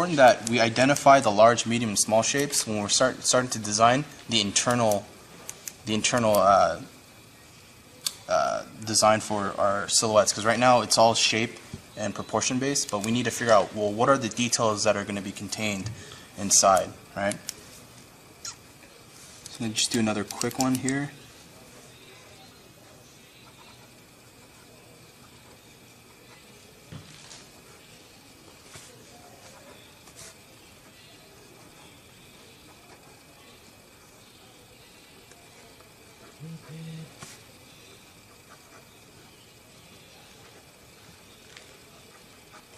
important that we identify the large, medium, and small shapes when we're starting to design the internal design for our silhouettes, because right now it's all shape and proportion based, but we need to figure out, well, what are the details that are going to be contained inside, right? So let me just do another quick one here.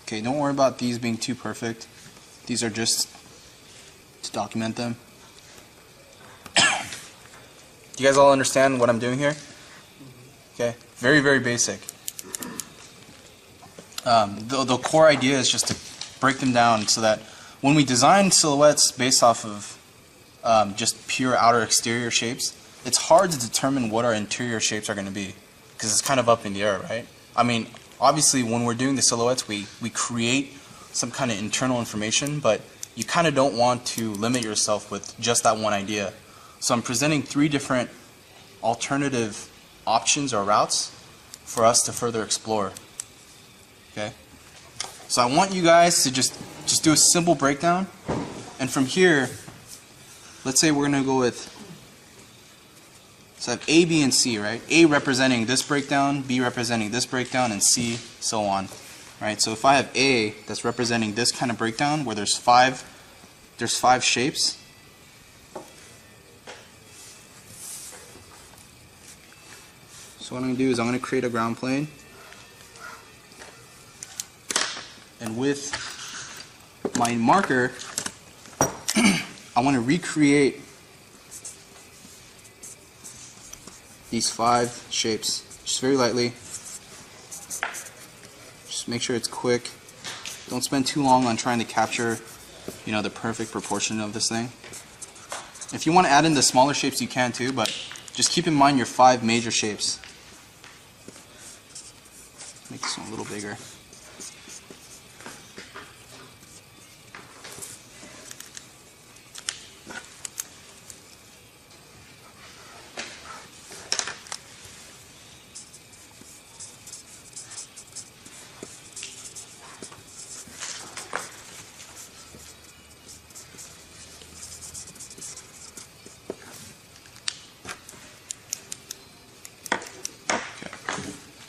Okay, don't worry about these being too perfect. These are just to document them. Do you guys all understand what I'm doing here? Okay, very, very basic. The core idea is just to break them down so that when we design silhouettes based off of just pure outer exterior shapes, it's hard to determine what our interior shapes are going to be, because it's kind of up in the air, right? I mean, obviously when we're doing the silhouettes, we create some kind of internal information, but you kind of don't want to limit yourself with just that one idea. So I'm presenting 3 different alternative options or routes for us to further explore. Okay? So I want you guys to just do a simple breakdown, and from here, let's say we're going to go with, so I have A, B, and C, right? A representing this breakdown, B representing this breakdown, and C so on, right? So if I have A that's representing this kind of breakdown where there's five shapes, so what I'm going to do is I'm going to create a ground plane, and with my marker I want to recreate these 5 shapes just very lightly. Just make sure it's quick. Don't spend too long on trying to capture, you know, the perfect proportion of this thing. If you want to add in the smaller shapes, you can too, but just keep in mind your 5 major shapes. Make this one a little bigger.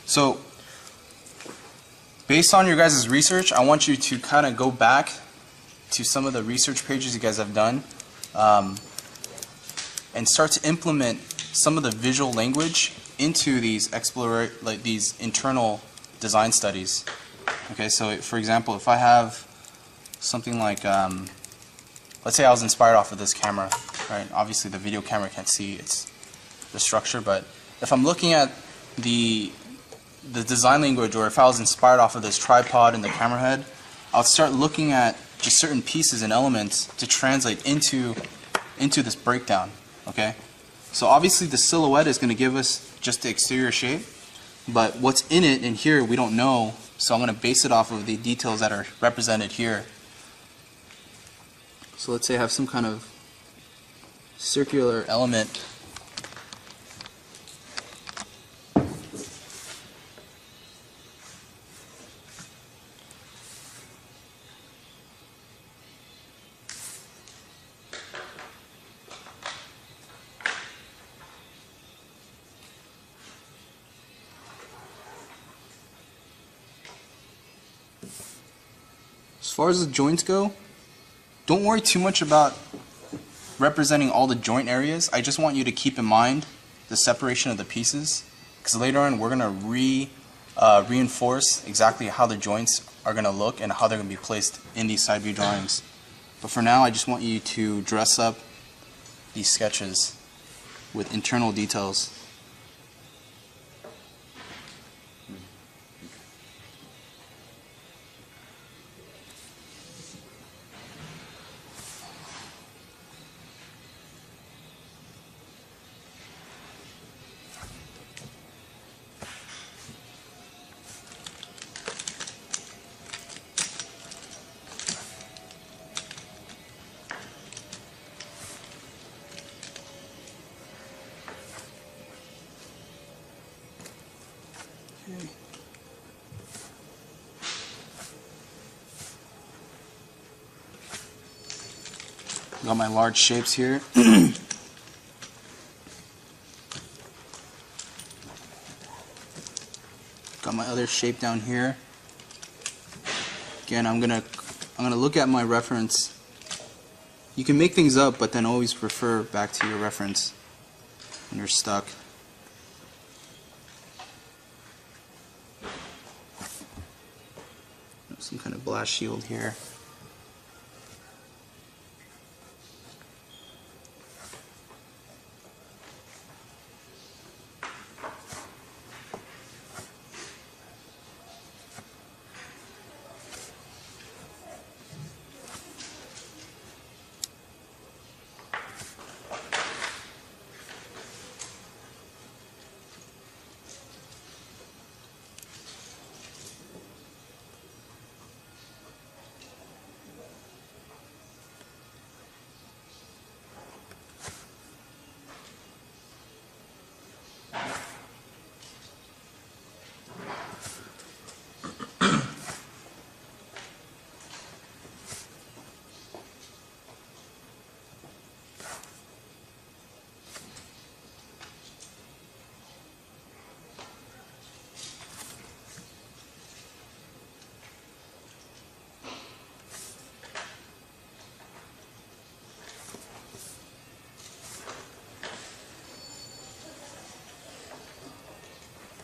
So, based on your guys' research, I want you to kind of go back to some of the research pages you guys have done and start to implement some of the visual language into these these internal design studies. Okay, so for example, if I have something like, let's say I was inspired off of this camera, right? Obviously the video camera can't see the structure, but if I'm looking at the design language, or if I was inspired off of this tripod and the camera head, I'll start looking at just certain pieces and elements to translate into this breakdown. Okay, so obviously the silhouette is going to give us just the exterior shape, but what's in it and here we don't know, so I'm going to base it off of the details that are represented here. So let's say I have some kind of circular element. As far as the joints go, don't worry too much about representing all the joint areas. I just want you to keep in mind the separation of the pieces, because later on we're going to reinforce exactly how the joints are going to look and how they're going to be placed in these side view drawings. But for now, I just want you to dress up these sketches with internal details. Got my large shapes here. Got my other shape down here. Again, I'm gonna look at my reference. You can make things up, but then always refer back to your reference when you're stuck. Some kind of blast shield here.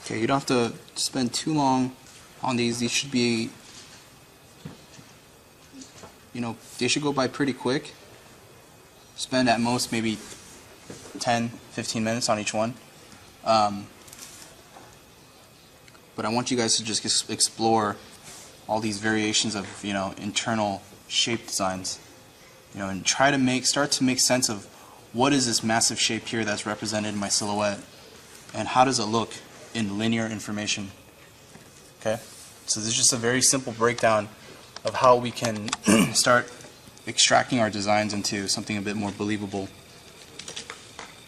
Okay, you don't have to spend too long on these. These should be, they should go by pretty quick. Spend at most maybe 10-15 minutes on each one. But I want you guys to just explore all these variations of, internal shape designs, and try to start to make sense of what is this massive shape here that's represented in my silhouette, and how does it look in linear information. Okay, so this is just a very simple breakdown of how we can start extracting our designs into something a bit more believable.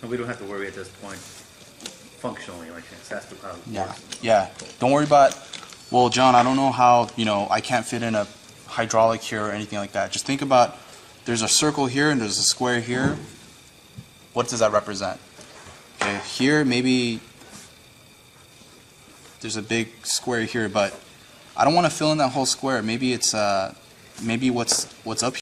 And we don't have to worry at this point functionally, like that's how it works. Yeah. Don't worry about, well, John, I don't know how, I can't fit in a hydraulic here or anything like that. Just think about, there's a circle here and there's a square here. What does that represent? Okay, here maybe there's a big square here, but I don't want to fill in that whole square. Maybe it's maybe what's up here.